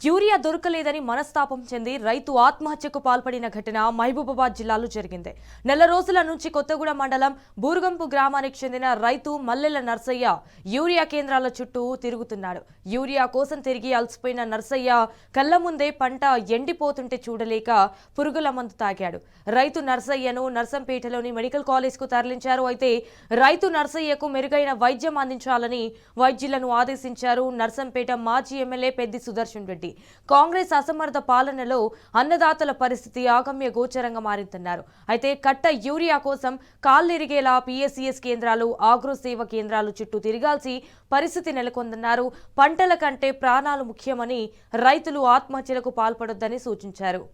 Urea దొరకలేదని మనస్తాపం చెంది రైతు ఆత్మహత్యకు పాల్పడిన ఘటన మహబూబాబాద్ జిల్లాలో జరిగింది. నెల రోజుల నుంచి కొత్తగూడెం మండలం బూరుగంపు గ్రామానికి చెందిన రైతు మల్లెల నర్సయ్య యూరియా కేంద్రాల చుట్టూ తిరుగుతున్నాడు. యూరియా కోసం తిరిగి అలసిపోయిన నర్సయ్య కళ్ల ముందే పంట ఎండిపోతుంటే చూడలేక పురుగుల మందు తాగాడు. రైతు నర్సయ్యను నర్సంపేటలోని మెడికల్ కాలేజ్కు తరలించారు. అయితే రైతు నర్సయ్యకు మెరుగైన వైద్యం అందించాలని వైద్యులను ఆదేశించారు నర్సంపేట మాజీ ఎమ్మెల్యే పెద్ది సుదర్శన్ రెడ్డి. కాంగ్రెస్ అసమర్థ పాలనలో అన్నదాతల పరిస్థితి ఆగమ్య గోచరంగా మారిందన్నారు. అయితే కట్ట యూరియా కోసం కాళ్లిరిగేలా పిఎస్సిఎస్ కేంద్రాలు, ఆగ్రో సేవ కేంద్రాలు చుట్టూ తిరగాల్సి పరిస్థితి నెలకొందన్నారు. పంటల కంటే ప్రాణాలు ముఖ్యమని రైతులు ఆత్మహత్యలకు పాల్పడొద్దని సూచించారు.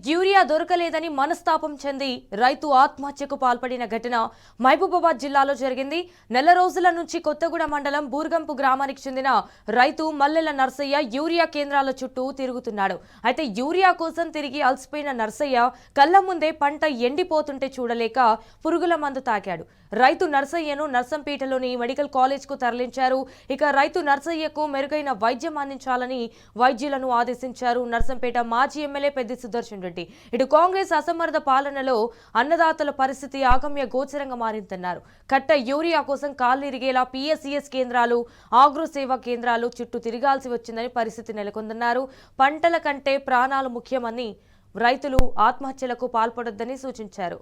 యూరియా దొరకలేదని మనస్తాపం చెంది రైతు ఆత్మహత్యకు పాల్పడిన ఘటన మహబూబాబాద్ జిల్లాలో జరిగింది. నెల రోజుల నుంచి కొత్తగూడెం మండలం బూరుగంపు గ్రామానికి చెందిన రైతు మల్లెల నర్సయ్య యూరియా కేంద్రాల చుట్టూ తిరుగుతున్నాడు. అయితే యూరియా కోసం తిరిగి అలసిపోయిన నర్సయ్య కళ్ల ముందే పంట ఎండిపోతుంటే చూడలేక పురుగుల మందు తాగాడు. రైతు నర్సయ్యను నర్సంపేటలోని మెడికల్ కాలేజ్కు తరలించారు. ఇక రైతు నర్సయ్యకు మెరుగైన వైద్యం అందించాలని వైద్యులను ఆదేశించారు నర్సంపేట మాజీ ఎమ్మెల్యే పెద్ది సుదర్శన్ రెడ్డి. ఇటు కాంగ్రెస్ అసమర్థ పాలనలో అన్నదాతల పరిస్థితి ఆగమ్య గోచరంగా మారిందన్నారు. కట్ట యూరియా కోసం కాళ్లిరిగేలా పిఎస్సిఎస్ కేంద్రాలు, ఆగ్రో సేవా కేంద్రాలు చుట్టూ తిరగాల్సి వచ్చిందని పరిస్థితి నెలకొందన్నారు. పంటల కంటే ప్రాణాలు ముఖ్యమని రైతులు ఆత్మహత్యలకు పాల్పడొద్దని సూచించారు.